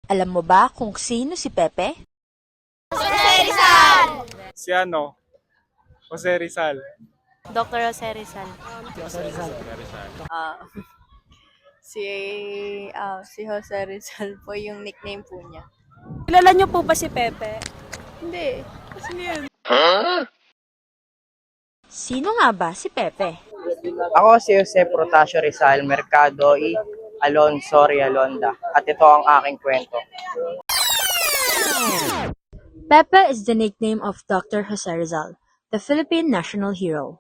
Alam mo ba kung sino si Pepe? Si Jose Rizal. Dr. Jose Rizal. Ah, si si Jose Rizal po yung nickname po niya. Kilala niyo po ba si Pepe? Hindi. Sino nga ba si Pepe? Ako si Jose Protasio Rizal Mercado y Alonso Rialonda at ito ang aking kwento. Pepe is the nickname of Dr. Jose Rizal, the Philippine national hero.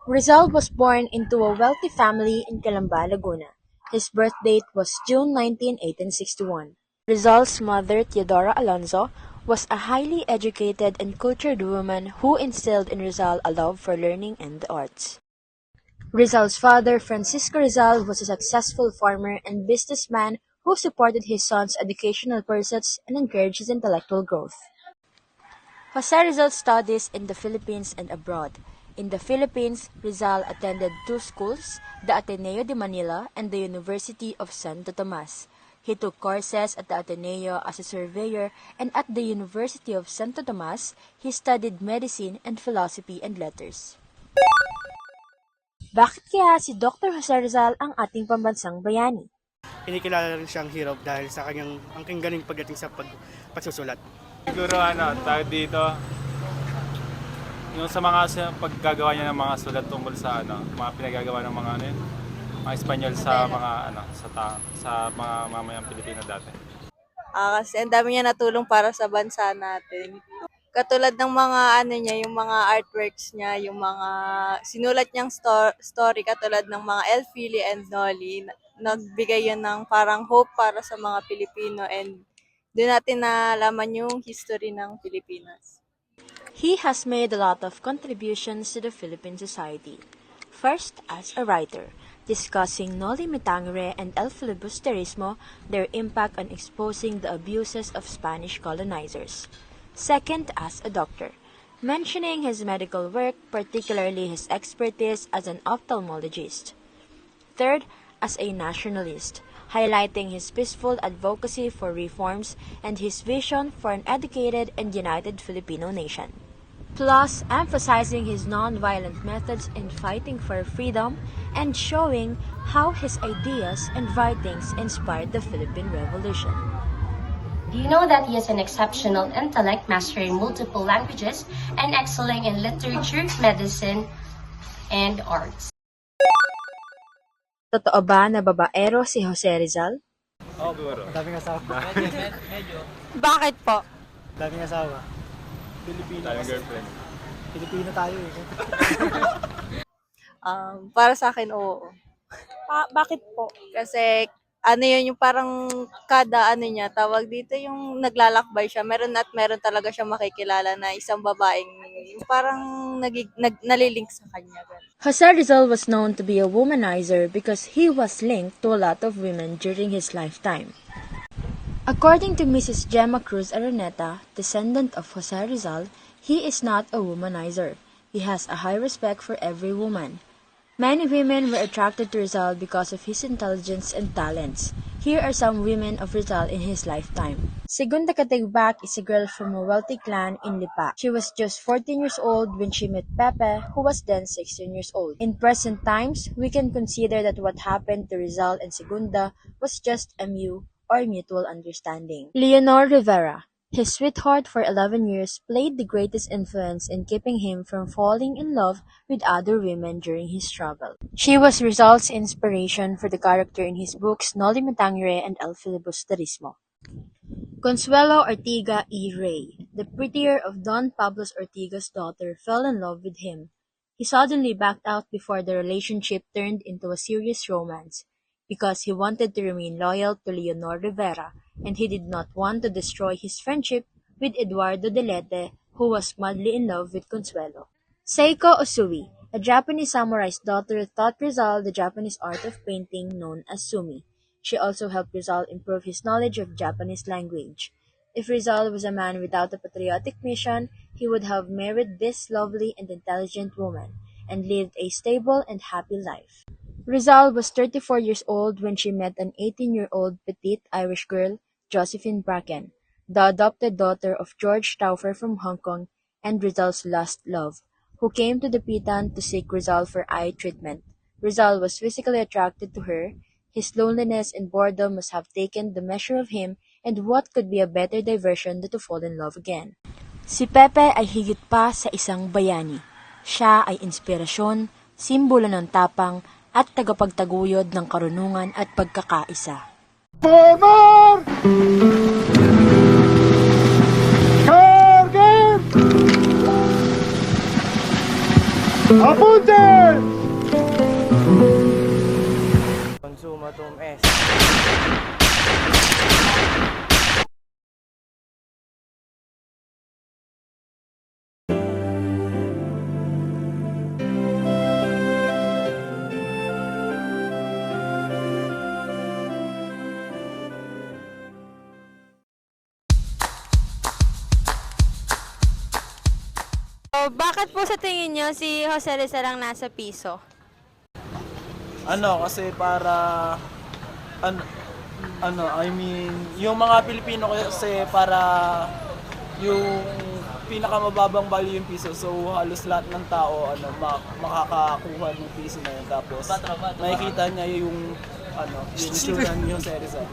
Rizal was born into a wealthy family in Calamba, Laguna. His birth date was June 19, 1861. Rizal's mother, Teodora Alonso, was a highly educated and cultured woman who instilled in Rizal a love for learning and the arts. Rizal's father, Francisco Rizal, was a successful farmer and businessman who supported his son's educational pursuits and encouraged his intellectual growth. Jose Rizal studies in the Philippines and abroad. In the Philippines, Rizal attended two schools, the Ateneo de Manila and the University of Santo Tomas. He took courses at the Ateneo as a surveyor, and at the University of Santo Tomas, he studied medicine and philosophy and letters. Bakit kaya si Dr. Jose Rizal ang ating pambansang bayani? Kinikilala rin siyang hero dahil sa kanyang angking galing pagdating sa pagsusulat. Siguro tawag dito, yung sa paggagawa niya ng mga sulat tungkol sa mga pinagagawa ng mga mga Espanyol sa mga sa mga mamayang Pilipino dati. Kasi ang dami niya natulong para sa bansa natin. Katulad ng mga yung mga artworks niya, yung mga sinulat niyang story katulad ng mga El Fili and Noli. Nagbigay yun ng parang hope para sa mga Pilipino and doon natin nalaman yung history ng Pilipinas. He has made a lot of contributions to the Philippine society. First, as a writer, discussing Noli Me Tangere and El Filibusterismo, their impact on exposing the abuses of Spanish colonizers. Second, as a doctor, mentioning his medical work, particularly his expertise as an ophthalmologist. Third, as a nationalist, highlighting his peaceful advocacy for reforms and his vision for an educated and united Filipino nation. Plus, emphasizing his non-violent methods in fighting for freedom and showing how his ideas and writings inspired the Philippine Revolution. Do you know that he has an exceptional intellect, mastering multiple languages and excelling in literature, medicine, and arts? Totoo ba na babaero si Jose Rizal? Oo, siguro. Daming asawa. Bakit po? Daming asawa. Pilipino. Daming girlfriend. Pilipino tayo eh. Para sa akin, oo. Bakit po? Kasi yun yung parang kada niya, tawag dito yung naglalakbay siya. Meron talaga siya makikilala na isang babaeng yung parang nalilink sa kanya. Ganun. Jose Rizal was known to be a womanizer because he was linked to a lot of women during his lifetime. According to Mrs. Gemma Cruz Araneta, descendant of Jose Rizal, he is not a womanizer. He has a high respect for every woman. Many women were attracted to Rizal because of his intelligence and talents. Here are some women of Rizal in his lifetime. Segunda Katigbak is a girl from a wealthy clan in Lipa. She was just 14 years old when she met Pepe, who was then 16 years old. In present times, we can consider that what happened to Rizal and Segunda was just a mutual understanding. Leonor Rivera, his sweetheart for 11 years, played the greatest influence in keeping him from falling in love with other women during his struggle. She was Rizal's inspiration for the character in his books Noli Me Tangere and El Filibusterismo. Consuelo Ortiga y Rey, the prettier of Don Pablos Ortiga's daughter, fell in love with him. He suddenly backed out before the relationship turned into a serious romance, because he wanted to remain loyal to Leonor Rivera, and he did not want to destroy his friendship with Eduardo Delete, who was madly in love with Consuelo. Seiko Usui, a Japanese samurai's daughter, taught Rizal the Japanese art of painting known as sumi. She also helped Rizal improve his knowledge of Japanese language. If Rizal was a man without a patriotic mission, he would have married this lovely and intelligent woman, and lived a stable and happy life. Rizal was 34 years old when she met an 18-year-old petite Irish girl, Josephine Bracken, the adopted daughter of George Stauffer from Hong Kong and Rizal's lost love, who came to Dapitan to seek Rizal for eye treatment. Rizal was physically attracted to her. His loneliness and boredom must have taken the measure of him, and what could be a better diversion than to fall in love again? Si Pepe ay higit pa sa isang bayani. Siya ay inspirasyon, simbolo ng tapang, at tagapagtaguyod ng karunungan at pagkakaisa. Formar! Carguen! Apunten! Consumatum est. So, bakit po sa tingin nyo si Jose Rizal ang nasa piso? Kasi para I mean, yung mga Pilipino kasi para yung pinakamababang value yung piso. So halos lahat ng tao makakakuha ng piso na yun. Tapos makikita niya yung yung itsura ni Jose Rizal.